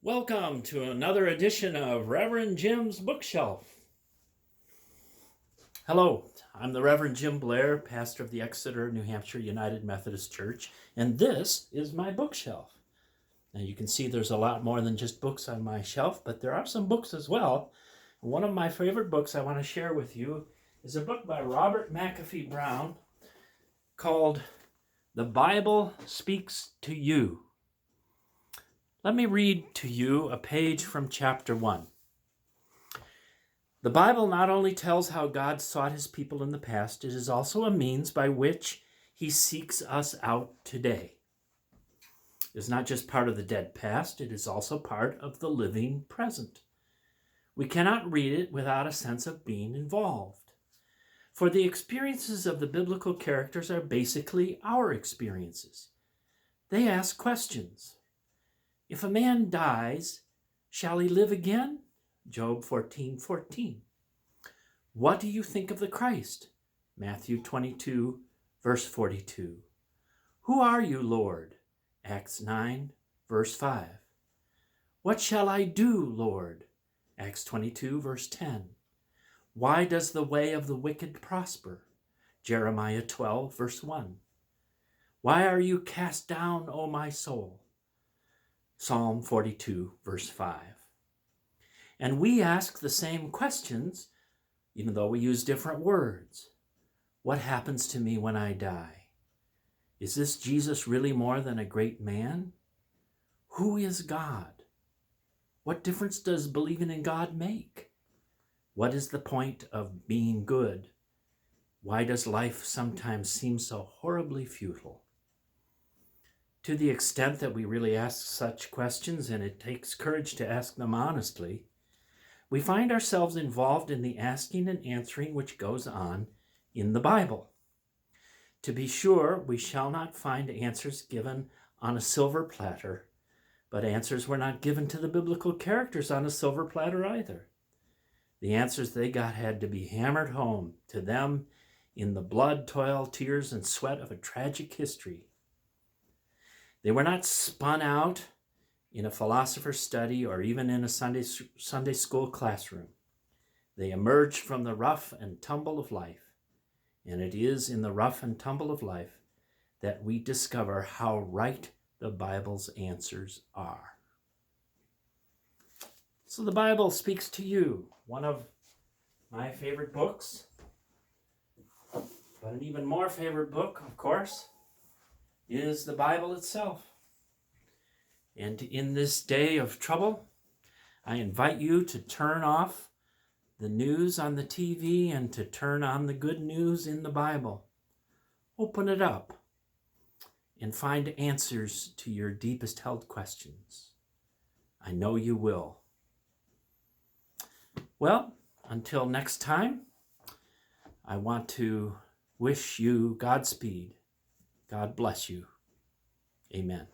Welcome to another edition of Reverend Jim's Bookshelf. Hello, I'm the Reverend Jim Blair, pastor of the Exeter, New Hampshire United Methodist Church, and this is my bookshelf. Now you can see there's a lot more than just books on my shelf, but there are some books as well. One of my favorite books I want to share with you is a book by Robert McAfee Brown called The Bible Speaks to You. Let me read to you a page from chapter 1. The Bible not only tells how God sought his people in the past, it is also a means by which he seeks us out today. It is not just part of the dead past, it is also part of the living present. We cannot read it without a sense of being involved. For the experiences of the biblical characters are basically our experiences. They ask questions. If a man dies, shall he live again? Job 14:14. What do you think of the Christ? Matthew 22, verse 42. Who are you, Lord? Acts 9, verse 5. What shall I do, Lord? Acts 22, verse 10. Why does the way of the wicked prosper? Jeremiah 12, verse 1. Why are you cast down, O my soul? Psalm 42, verse 5. And we ask the same questions, even though we use different words. What happens to me when I die? Is this Jesus really more than a great man? Who is God? What difference does believing in God make? What is the point of being good? Why does life sometimes seem so horribly futile? To the extent that we really ask such questions, and it takes courage to ask them honestly, we find ourselves involved in the asking and answering which goes on in the Bible. To be sure, we shall not find answers given on a silver platter, but answers were not given to the biblical characters on a silver platter either. The answers they got had to be hammered home to them in the blood, toil, tears, and sweat of a tragic history. They were not spun out in a philosopher's study or even in a Sunday school classroom. They emerged from the rough and tumble of life. And it is in the rough and tumble of life that we discover how right the Bible's answers are. So the Bible speaks to you, one of my favorite books. But an even more favorite book, of course, is the Bible itself. And in this day of trouble, I invite you to turn off the news on the TV and to turn on the good news in the Bible. Open it up and find answers to your deepest held questions. I know you will. Well, until next time, I want to wish you Godspeed. God bless you. Amen.